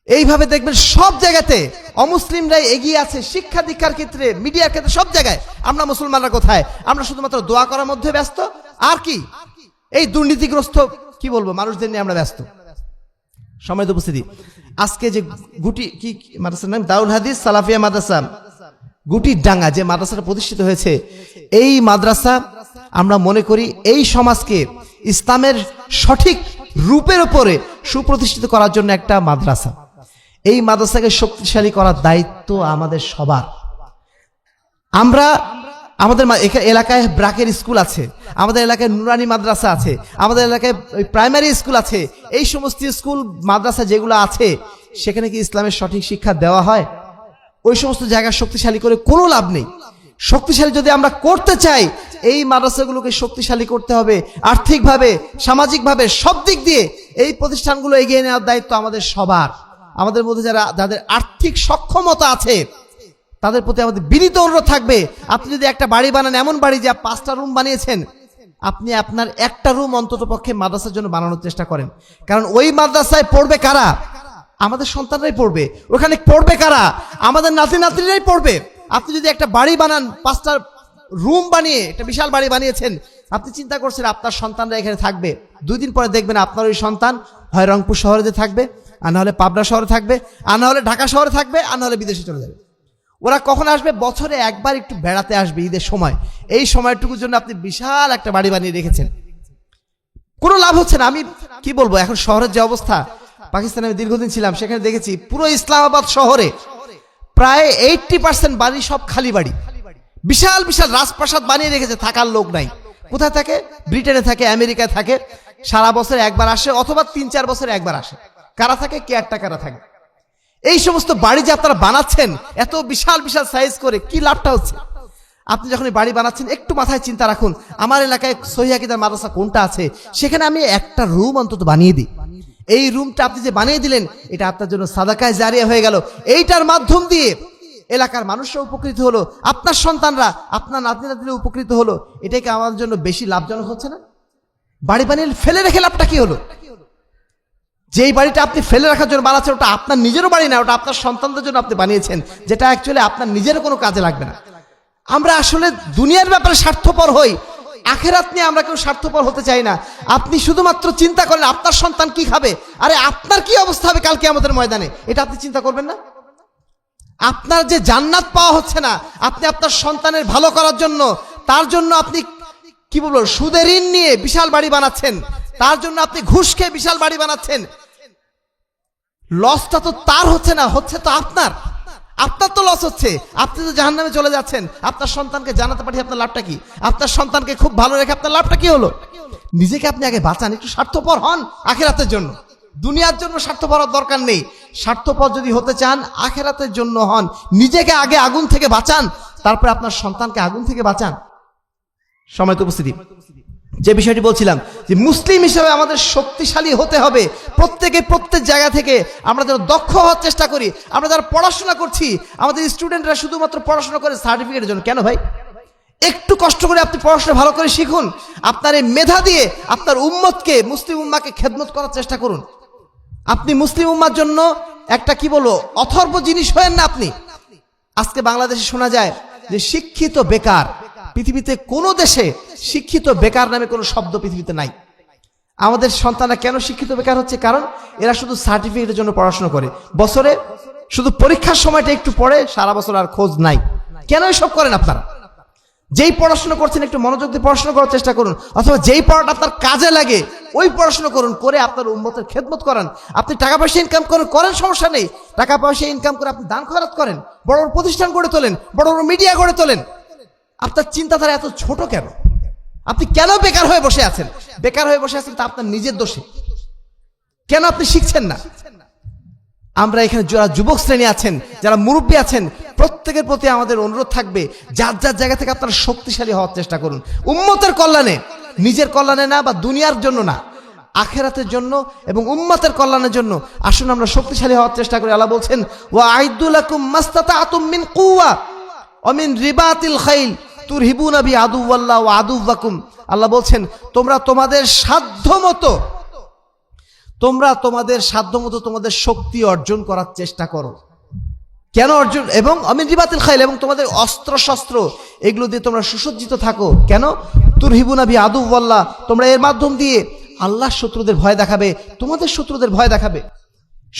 এইভাবে দেখবেন সব জায়গাতে অমুসলিমরাই এগিয়ে আছে, শিক্ষা দীক্ষার ক্ষেত্রে, মিডিয়ার ক্ষেত্রে, সব জায়গায়। আমরা মুসলমানরা কোথায়? আমরা শুধুমাত্র দোয়া করার মধ্যে ব্যস্ত, আর কি এই দুর্নীতিগ্রস্ত মানুষদের নিয়ে আমরা ব্যস্ত। সম্মানিত উপস্থিতি, আজকে যে মাদ্রাসার নাম দারুল হাদিস সালাফিয়া মাদ্রাসা গুটির ডাঙ্গা, যে মাদ্রাসাটা প্রতিষ্ঠিত হয়েছে, এই মাদ্রাসা আমরা মনে করি এই সমাজকে ইসলামের সঠিক রূপের উপরে সুপ্রতিষ্ঠিত করার জন্য একটা মাদ্রাসা। এই মাদ্রাসাকে শক্তিশালী করার দায়িত্ব আমাদের সবার। আমাদের এলাকায় ব্রাকের স্কুল আছে, আমাদের এলাকায় নুরানি মাদ্রাসা আছে, আমাদের এলাকায় প্রাইমারি স্কুল আছে। এই সমস্ত স্কুল মাদ্রাসা যেগুলো আছে, সেখানে কি ইসলামের সঠিক শিক্ষা দেওয়া হয়? ওই সমস্ত জায়গা শক্তিশালী করে কোনো লাভ নেই। শক্তিশালী যদি আমরা করতে চাই, এই মাদ্রাসাগুলোকে শক্তিশালী করতে হবে আর্থিকভাবে, সামাজিকভাবে, সব দিক দিয়ে। এই প্রতিষ্ঠানগুলো এগিয়ে নেওয়ার দায়িত্ব আমাদের সবার। আমাদের মধ্যে যাদের আর্থিক সক্ষমতা আছে, তাদের প্রতি আমাদের বিনীত অনুরোধ থাকবে, আপনি যদি একটা বাড়ি বানান, এমন বাড়ি যে 5টা রুম বানিয়েছেন, আপনি আপনার একটা রুম অন্তত পক্ষে মাদ্রাসার জন্য বানানোর চেষ্টা করেন। কারণ ওই মাদ্রাসায় পড়বে কারা? আমাদের সন্তানরাই পড়বে। ওখানে পড়বে কারা? আমাদের নাতি নাতনিরাই পড়বে। আপনি যদি একটা বাড়ি বানান, 5টা রুম বানিয়ে একটা বিশাল বাড়ি বানিয়েছেন, আপনি চিন্তা করছেন আপনার সন্তানরা এখানে থাকবে। 2 দিন পরে দেখবেন আপনার ওই সন্তান হয় রংপুর শহরে থাকবে, আর না হলে পাবনা শহরে থাকবে, আর না হলে ঢাকা শহরে থাকবে, আর না হলে বিদেশে চলে যাবে। ওরা কখন আসবে? বছরে একবার একটু বেড়াতে আসবে, ঈদের সময়। এই সময়টুকুর জন্য আপনি বিশাল একটা বাড়ি বানিয়ে রেখেছেন, কোনো লাভ হচ্ছে না। আমি কি বলবো, এখন শহরের যে অবস্থা, পাকিস্তানে আমি দীর্ঘদিন ছিলাম, সেখানে দেখেছি পুরো ইসলামাবাদ শহরে প্রায় 80% বাড়ি সব খালি বাড়ি। বিশাল বিশাল রাজপ্রাসাদ বানিয়ে রেখেছে, থাকার লোক নাই। কোথায় থাকে? ব্রিটেনে থাকে, আমেরিকায় থাকে। সারা বছর একবার আসে অথবা 3-4 বছরে একবার আসে। কারা থাকে? কেয়ারটেকাররা থাকে। এই সমস্ত বাড়ি যে আপনারা বানাচ্ছেন এত বিশাল বিশাল সাইজ করে, কি লাভটা হচ্ছে? আপনি যখন বাড়ি বানাচ্ছেন একটু মাথায় চিন্তা রাখুন, আমার এলাকায় সহিহ আকীদার মাদ্রাসা কোনটা আছে, সেখানে আমি একটা রুম অন্তত বানিয়ে দিই। এই রুমটা আপনি যে বানিয়ে দিলেন, এটা আপনার জন্য সাদাকায়ে জারিয়া হয়ে গেল। এইটার মাধ্যম দিয়ে এলাকার মানুষরা উপকৃত হলো, আপনার সন্তানরা, আপনার নাতি নাতনিরা উপকৃত হলো। এটাকে আমার জন্য বেশি লাভজনক হচ্ছে না? বাড়ি বানিয়ে ফেলে রেখে লাভটা কি হলো? যেই বাড়িটা আপনি ফেলে রাখার জন্য বানাচ্ছেন, ওটা আপনার নিজেরও বাড়ি না, ওটা আপনার সন্তানদের জন্য আপনি বানিয়েছেন, যেটা অ্যাকচুয়ালি আপনার নিজেরও কোনো কাজে লাগবে না। আমরা আসলে দুনিয়ার ব্যাপারে স্বার্থপর হই, আখিরাত নিয়ে আমরা কেউ স্বার্থপর হতে চাই না। আপনি শুধুমাত্র চিন্তা করেন আপনার সন্তান কি খাবে, আরে আপনার কি অবস্থা হবে কাল কিয়ামতের ময়দানে, এটা আপনি চিন্তা করবেন না? আপনার যে জান্নাত পাওয়া হচ্ছে না, আপনি আপনার সন্তানের ভালো করার জন্য, তার জন্য আপনি কি বলবো, সুদের ঋণ নিয়ে বিশাল বাড়ি বানাচ্ছেন, তার জন্য আপনি ঘুষ খেয়ে বিশাল বাড়ি বানাচ্ছেন। লসটা তো তার হচ্ছে না, হচ্ছে তো আপনার। আপনার তো লস হচ্ছে, আপনি তো জাহান্নামে চলে যাচ্ছেন। আপনার সন্তানকে জানাতে পাঠিয়ে আপনার লাভটা কি? আপনার সন্তানকে খুব ভালো রেখে আপনার লাভটা কি হলো? নিজেকে আপনি আগে বাঁচান, একটু স্বার্থপর হন আখিরাতের জন্য। দুনিয়ার জন্য স্বার্থপর হওয়ার দরকার নেই। স্বার্থপর যদি হতে চান আখিরাতের জন্য হন। নিজেকে আগে আগুন থেকে বাঁচান, তারপরে আপনার সন্তানকে আগুন থেকে বাঁচান। সম্মানিত উপস্থিতি, যে বিষয়টি বলছিলাম যে মুসলিম হিসেবে আমাদের শক্তিশালী হতে হবে। প্রত্যেক জায়গা থেকে আমরা যেন দক্ষ হওয়ার চেষ্টা করি। আমরা যারা পড়াশোনা করছি, আমাদের স্টুডেন্টরা শুধুমাত্র পড়াশোনা করে সার্টিফিকেটের জন্য। কেন ভাই? একটু কষ্ট করে আপনি পড়াশোনা ভালো করে শিখুন। আপনার এই মেধা দিয়ে আপনার উম্মতকে, মুসলিম উম্মাকে খেদমত করার চেষ্টা করুন। আপনি মুসলিম উম্মার জন্য একটা কি বলবো, অথর্ব জিনিস হয়েন না আপনি। আজকে বাংলাদেশে শোনা যায় যে শিক্ষিত বেকার। পৃথিবীতে কোনো দেশে শিক্ষিত বেকার নামে কোনো শব্দ পৃথিবীতে নাই। আমাদের সন্তানরা কেন শিক্ষিত বেকার হচ্ছে? কারণ এরা শুধু সার্টিফিকেটের জন্য পড়াশোনা করে, বছরে শুধু পরীক্ষার সময়টা একটু পড়ে, সারা বছর আর খোঁজ নাই। কেন এসব করেন আপনারা? যেই পড়াশোনা করছেন একটু মনোযোগ দিয়ে পড়াশোনা করার চেষ্টা করুন, অথবা যেই পড়াটা আপনার কাজে লাগে ওই পড়াশোনা করুন, করে আপনার উম্মতের খেদমত করেন। আপনি টাকা পয়সা ইনকাম করেন সমস্যা নেই। টাকা পয়সা ইনকাম করে আপনি দান খয়রাত করেন, বড় বড় প্রতিষ্ঠান গড়ে তোলেন, বড় বড় মিডিয়া গড়ে তোলেন। আপনার চিন্তাধারা এত ছোট কেন? আপনি কেন বেকার হয়ে বসে আছেন? বেকার হয়ে বসে আছেন তা আপনার নিজের দোষে। কেন আপনি শিখছেন না? আমরা এখানে যারা যুবক শ্রেণী আছেন, যারা মুরব্বী আছেন, প্রত্যেকের প্রতি আমাদের অনুরোধ থাকবে, যার যার জায়গা থেকে আপনারা শক্তিশালী হওয়ার চেষ্টা করুন। উম্মতের কল্যাণে, নিজের কল্যাণে না বা দুনিয়ার জন্য না, আখিরাতের জন্য এবং উম্মতের কল্যাণের জন্য আসুন আমরা শক্তিশালী হওয়ার চেষ্টা করি। আল্লাহ বলছেন, ওয়া আইদু লাকুম মাস্তাতাতুম মিন কুওয়া ওয়া মিন রিবাতিল খাইল তুরহিবুনা বি আদুওয়াল্লাহ ওয়া আদুওয়াকুম। আল্লাহ বলছেন, তোমরা তোমাদের সাধ্যমতো তোমাদের শক্তি অর্জন করার চেষ্টা করো। কেন অর্জন? এবং আমিন রিবাতিল খাইল, এবং তোমাদের অস্ত্র শস্ত্র এগুলো দিয়ে তোমরা সুসজ্জিত থাকো। কেন? তুরহিবুনা বি আদুওয়াল্লাহ, তোমরা এর মাধ্যম দিয়ে আল্লাহর শত্রুদের ভয় দেখাবে, তোমাদের শত্রুদের ভয় দেখাবে।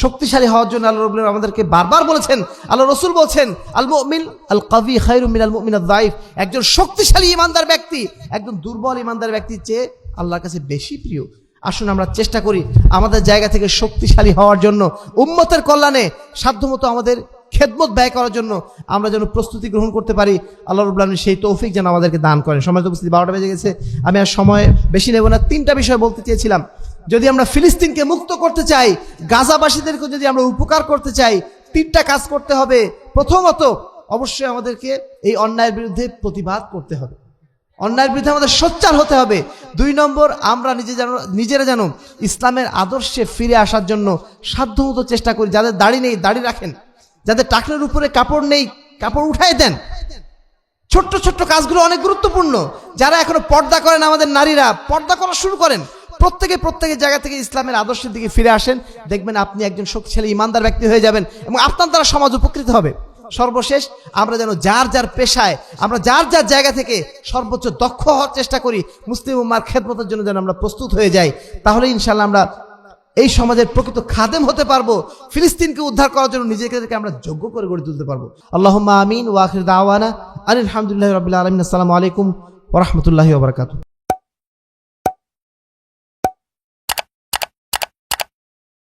শক্তিশালী হওয়ার জন্য আল্লাহ রাব্বুল আলামিন আমাদেরকে বারবার বলেছেন, আল্লাহ রাসূল বলছেন, আল মুমিন আল কাওয়ি খায়রুম মিনাল মুমিন আদ দাঈফ। একজন শক্তিশালী ঈমানদার ব্যক্তি একজন দুর্বল ঈমানদার ব্যক্তির চেয়ে আল্লাহর কাছে বেশি প্রিয়। আসুন আমরা চেষ্টা করি আমাদের জায়গা থেকে শক্তিশালী হওয়ার জন্য, উম্মতের কল্যাণে সাধ্যমতো আমাদের খেদমত ব্যয় করার জন্য আমরা যেন প্রস্তুতি গ্রহণ করতে পারি। আল্লাহ রাব্বুল আলামিন সেই তৌফিক যেন আমাদেরকে দান করেন। সম্মানিত উপস্থিতি, 12টা বেজে গেছে, আমি আর সময় বেশি নেব না। 3টা বিষয় বলতে চেয়েছিলাম। যদি আমরা ফিলিস্তিনকে মুক্ত করতে চাই, গাজাবাসীদেরকে যদি আমরা উপকার করতে চাই, 3টা কাজ করতে হবে। প্রথমত, অবশ্যই আমাদেরকে এই অন্যায়ের বিরুদ্ধে প্রতিবাদ করতে হবে, অন্যায়ের বিরুদ্ধে আমাদের সোচ্চার হতে হবে। 2 নম্বর, আমরা নিজেরা যেন ইসলামের আদর্শে ফিরে আসার জন্য সাধ্যমতো চেষ্টা করি। যাদের দাড়ি নেই দাড়ি রাখেন, যাদের টাকনের উপরে কাপড় নেই কাপড় উঠাই দেন। ছোট্ট ছোট্ট কাজগুলো অনেক গুরুত্বপূর্ণ। যারা এখনো পর্দা করেন, আমাদের নারীরা পর্দা করা শুরু করেন। প্রত্যেকের জায়গা থেকে ইসলামের আদর্শের দিকে ফিরে আসেন, দেখবেন আপনি একজন শক্তিশালী ইমানদার ব্যক্তি হয়ে যাবেন এবং আপনার দ্বারা সমাজ উপকৃত হবে। সর্বশেষ, আমরা যেন যার যার পেশায়, আমরা যার যার জায়গা থেকে সর্বোচ্চ দক্ষ হওয়ার চেষ্টা করি। মুসলিম উম্মার খেদমতের জন্য যেন আমরা প্রস্তুত হয়ে যাই, তাহলে ইনশাআল্লাহ আমরা এই সমাজের প্রকৃত খাদেম হতে পারবো। ফিলিস্তিনকে উদ্ধার করার জন্য নিজেদেরকে আমরা যোগ্য করে গড়ে তুলতে পারবো। আল্লাহুম্মা আমিন ওয়া আখির দাওয়ানা আলহামদুলিল্লাহি রাব্বিল আলামিন। আসসালামু আলাইকুম ওয়া রাহমাতুল্লাহি ওয়া বারাকাতুহু।